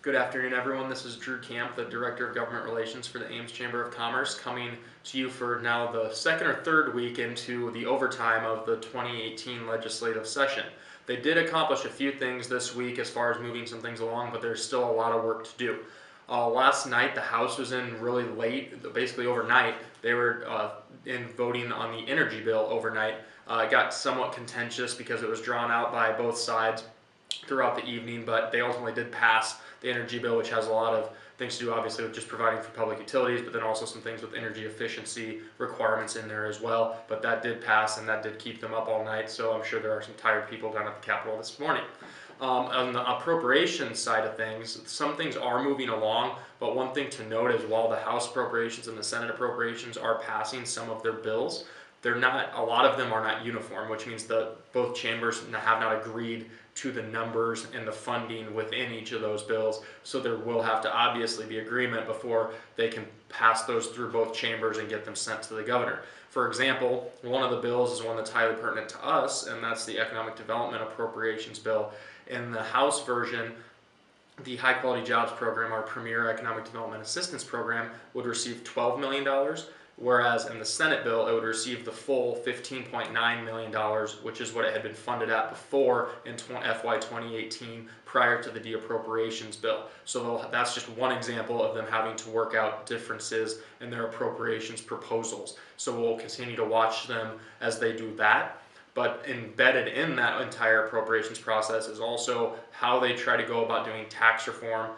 Good afternoon, everyone. This is Drew Camp, the Director of Government Relations for the Ames Chamber of Commerce, coming to you for now the second or third week into the overtime of the 2018 legislative session. They did accomplish a few things this week as far as moving some things along, but there's still a lot of work to do. Last night, the House was in really late, basically overnight. They were in voting on the energy bill overnight. It got somewhat contentious because it was drawn out by both sides throughout the evening, but they ultimately did pass the energy bill, which has a lot of things to do, obviously, with just providing for public utilities, but then also some things with energy efficiency requirements in there as well. But that did pass, and that did keep them up all night, so I'm sure there are some tired people down at the Capitol this morning. On the appropriations side of things, some things are moving along, but one thing to note is while the House appropriations and the Senate appropriations are passing some of their bills, they're not, a lot of them are not uniform, which means that both chambers have not agreed to the numbers and the funding within each of those bills. So there will have to obviously be agreement before they can pass those through both chambers and get them sent to the governor. For example, one of the bills is one that's highly pertinent to us, and that's the Economic Development Appropriations Bill. In the House version, the High Quality Jobs Program, our premier economic development assistance program, would receive $12 million, whereas in the Senate bill, it would receive the full $15.9 million, which is what it had been funded at before in FY 2018 prior to the de-appropriations bill. So that's just one example of them having to work out differences in their appropriations proposals. So we'll continue to watch them as they do that. But embedded in that entire appropriations process is also how they try to go about doing tax reform.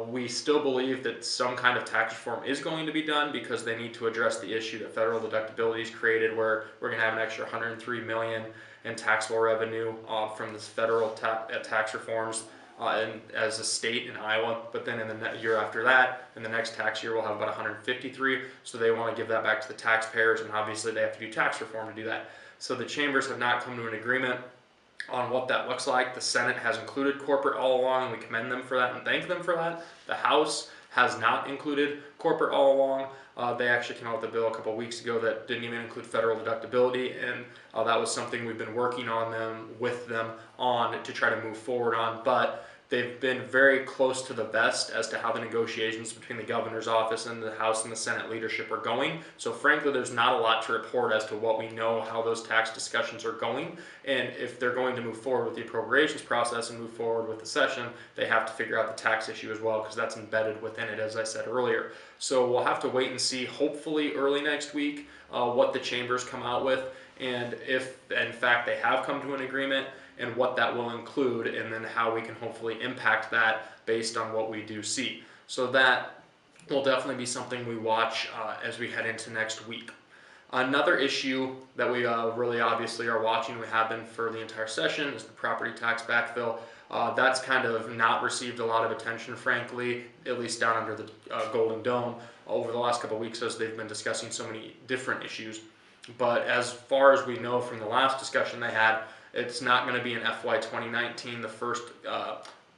We still believe that some kind of tax reform is going to be done because they need to address the issue that federal deductibility is created, where we're going to have an extra $103 million in taxable revenue from this federal tax reforms and as a state in Iowa. But then in the year after that, in the next tax year, we'll have about 153. So they want to give that back to the taxpayers, and obviously they have to do tax reform to do that. So the chambers have not come to an agreement on what that looks like. The Senate has included corporate all along, and we commend them for that and thank them for that. The House has not included corporate all along. They actually came out with a bill a couple weeks ago that didn't even include federal deductibility, and that was something we've been working on with them on to try to move forward on. But they've been very close to the vest as to how the negotiations between the governor's office and the House and the Senate leadership are going. So frankly, there's not a lot to report as to what we know how those tax discussions are going. And if they're going to move forward with the appropriations process and move forward with the session, they have to figure out the tax issue as well, because that's embedded within it, as I said earlier. So we'll have to wait and see, hopefully early next week, what the chambers come out with, and if in fact they have come to an agreement, and what that will include, and then how we can hopefully impact that based on what we do see. So that will definitely be something we watch as we head into next week. Another issue that we really obviously are watching, we have been for the entire session, is the property tax backfill. That's kind of not received a lot of attention, frankly, at least down under the Golden Dome over the last couple of weeks as they've been discussing so many different issues. But as far as we know from the last discussion they had, it's not going to be in FY 2019. The first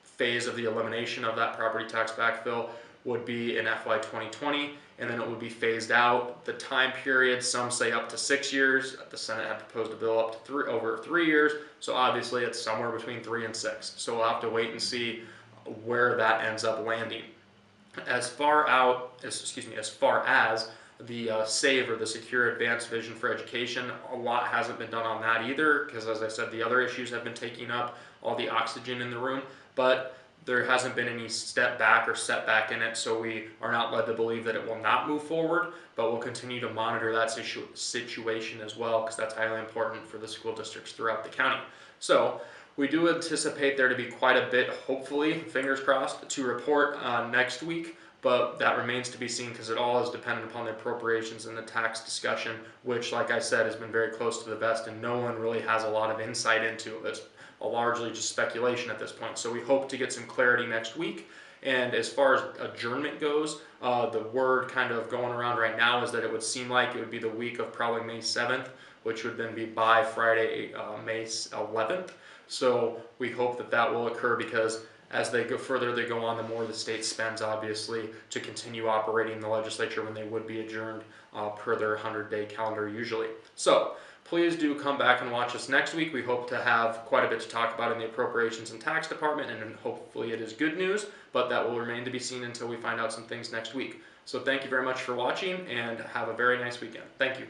phase of the elimination of that property tax backfill would be in FY 2020, and then it would be phased out. The time period, some say up to 6 years. The Senate had proposed a bill up to over 3 years, so obviously it's somewhere between 3 and 6. So we'll have to wait and see where that ends up landing. As far as the SAVE, or the Secure Advanced Vision for Education, a lot hasn't been done on that either, because as I said, the other issues have been taking up all the oxygen in the room, but there hasn't been any step back or setback in it, so we are not led to believe that it will not move forward, but we'll continue to monitor that situation as well, because that's highly important for the school districts throughout the county. So we do anticipate there to be quite a bit, hopefully, fingers crossed, to report next week. But that remains to be seen, because it all is dependent upon the appropriations and the tax discussion, which, like I said, has been very close to the vest, and no one really has a lot of insight into it. It's largely just speculation at this point. So we hope to get some clarity next week. And as far as adjournment goes, the word kind of going around right now is that it would seem like it would be the week of probably May 7th, which would then be by Friday, May 11th. So we hope that that will occur, because as they go further, they go on, the more the state spends, obviously, to continue operating the legislature when they would be adjourned per their 100-day calendar usually. So Please do come back and watch us next week. We hope to have quite a bit to talk about in the Appropriations and Tax Department, and hopefully it is good news, but that will remain to be seen until we find out some things next week. So thank you very much for watching, and have a very nice weekend. Thank you.